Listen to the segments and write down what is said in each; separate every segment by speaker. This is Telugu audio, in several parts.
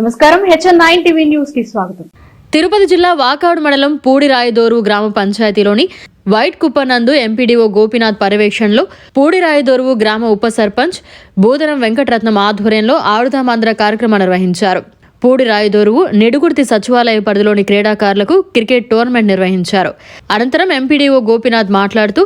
Speaker 1: నమస్కారం HN9 టీవీ న్యూస్ కి స్వాగతం.
Speaker 2: తిరుపతి జిల్లా వాకాడు మండలం పూడిరాయదోరు గ్రామ పంచాయతీలోని వైట్ కుప్పనందు ఎంపీడీఓ గోపీనాథ్ పర్యవేక్షణలో పూడిరాయదోరు గ్రామ ఉప సర్పంచ్ బూదరం వెంకటరత్నం ఆధ్వర్యంలో ఆడుదామాంధ్ర కార్యక్రమం నిర్వహించారు. పూడిరాయదోరు నిడుగుర్తి సచివాలయ పరిధిలోని క్రీడాకారులకు క్రికెట్ టోర్నమెంట్ నిర్వహించారు. అనంతరం ఎంపీడీఓ గోపీనాథ్ మాట్లాడుతూ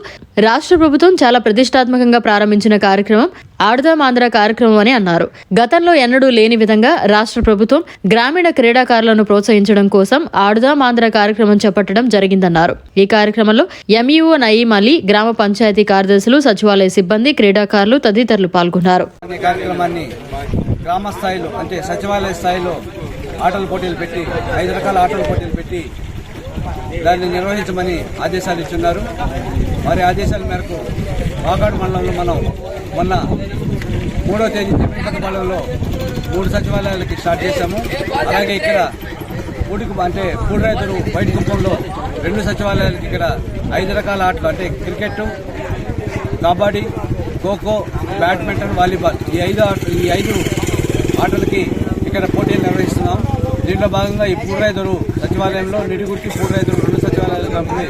Speaker 2: రాష్ట్ర ప్రభుత్వం చాలా ప్రతిష్టాత్మకంగా ప్రారంభించిన కార్యక్రమం ఆడుదామాంధ్ర కార్యక్రమం అని అన్నారు. గతంలో ఎన్నడూ లేని విధంగా రాష్ట్ర ప్రభుత్వం గ్రామీణ క్రీడాకారులను ప్రోత్సహించడం కోసం ఆడుదామాంధ్ర కార్యక్రమం చేపట్టడం జరిగిందన్నారు. ఈ కార్యక్రమంలో ఎంఈఓ నయీం అలీ, గ్రామ పంచాయతీ కార్యదర్శులు, సచివాలయ సిబ్బంది, క్రీడాకారులు తదితరులు పాల్గొన్నారు.
Speaker 3: గ్రామ స్థాయిలో అంటే సచివాలయ స్థాయిలో ఆటల పోటీలు పెట్టి 5 రకాల ఆటల పోటీలు పెట్టి దాన్ని నిర్వహించమని ఆదేశాలు ఇచ్చున్నారు. వారి ఆదేశాల మేరకు వాకాడు మండలంలో మనం మొన్న 3వ తేదీ మండలంలో 3 సచివాలయాలకి స్టార్ట్ చేశాము. అలాగే ఇక్కడ పూడిరాయదోరు బయట కుప్పంలో 2 సచివాలయాలకి ఇక్కడ 5 రకాల ఆటలు అంటే cricket, kabaddi, kho kho, badminton, volleyball ఈ 5 ఆటలకి ఇక్కడ పోటీలు నిర్వహిస్తున్నాం. దీంట్లో భాగంగా ఈ పూడిరాయదోరు సచివాలయంలో నిడిగుర్తి పూడిరాయదోరు 2 సచివాలయాలు కలిపి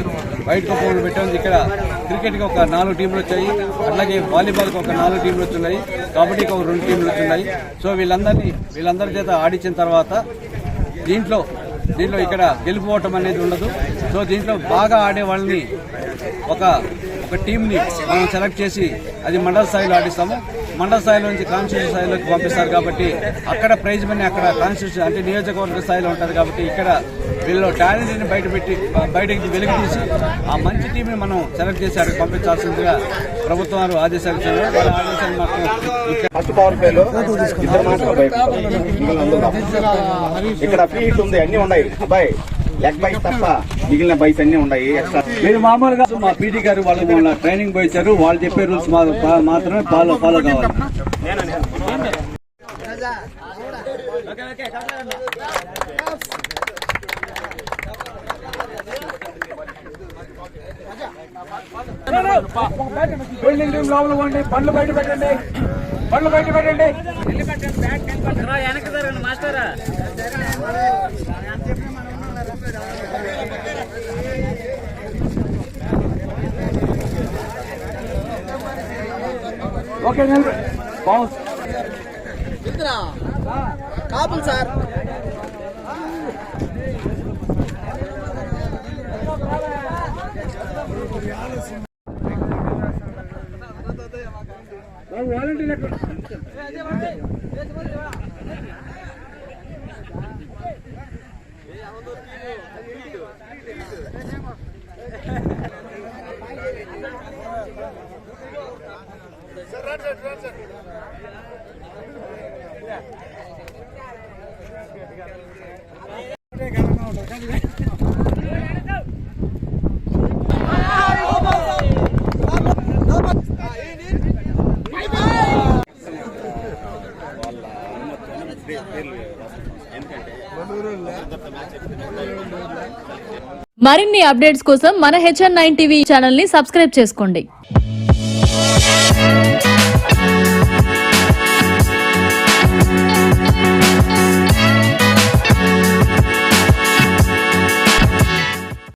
Speaker 3: వైట్ కుప్పంలో పెట్టాము. ఇక్కడ క్రికెట్కి ఒక 4 టీంలు వచ్చాయి, అట్లాగే వాలీబాల్కి ఒక 4 టీంలు వచ్చున్నాయి, కబడ్డీకి ఒక 2 టీంలు వచ్చున్నాయి. సో వీళ్ళందరి చేత ఆడించిన తర్వాత దీంట్లో ఇక్కడ గెలుపుకోవటం అనేది ఉండదు. సో దీంట్లో బాగా ఆడే వాళ్ళని ఒక టీంని మనం సెలెక్ట్ చేసి అది మండల స్థాయిలో ఆడిస్తాము. మండల స్థాయిలో నుంచి కాన్స్టిట్యూషన్ స్థాయిలోకి పంపిస్తారు కాబట్టి అక్కడ ప్రైజ్ మనీ అక్కడ కాన్స్టిట్యూషన్ అంటే నియోజకవర్గ స్థాయిలో ఉంటుంది కాబట్టి ఇక్కడ వీళ్ళు టాలెంట్ని బయటకి వెలుగు తీసి ఆ మంచి టీంని మనం సెలెక్ట్ చేసి అక్కడికి పంపించాల్సిందిగా ప్రభుత్వం వారు ఆదేశాలు ఇచ్చారు. వాళ్ళ ఆదేశాలు మాకు
Speaker 4: ఇక్కడ ఫ్రీ హిట్ ఉంది, అన్ని ఉన్నాయి అబ్బాయి, లెగ్ బైక్ తప్ప మిగిలిన బైక్స్ అన్ని ఉన్నాయి.
Speaker 3: మీరు మామూలుగా మా పీటీ గారు వాళ్ళు ట్రైనింగ్ పోయించారు. వాళ్ళు చెప్పే రూల్స్ మాత్రమే ఫాలో కావాలి. బిల్డింగ్ టీం లోపల పోండి, పండ్లు బయట పెట్టండి.
Speaker 5: వెనక్కి జరగండి మాస్టరా.
Speaker 3: ఓకే బౌన్స్
Speaker 5: కాపులు సార్.
Speaker 2: మరిన్ని అప్డేట్స్ కోసం మన HN9 టీవీ ఛానల్ ని సబ్స్క్రైబ్ చేసుకోండి.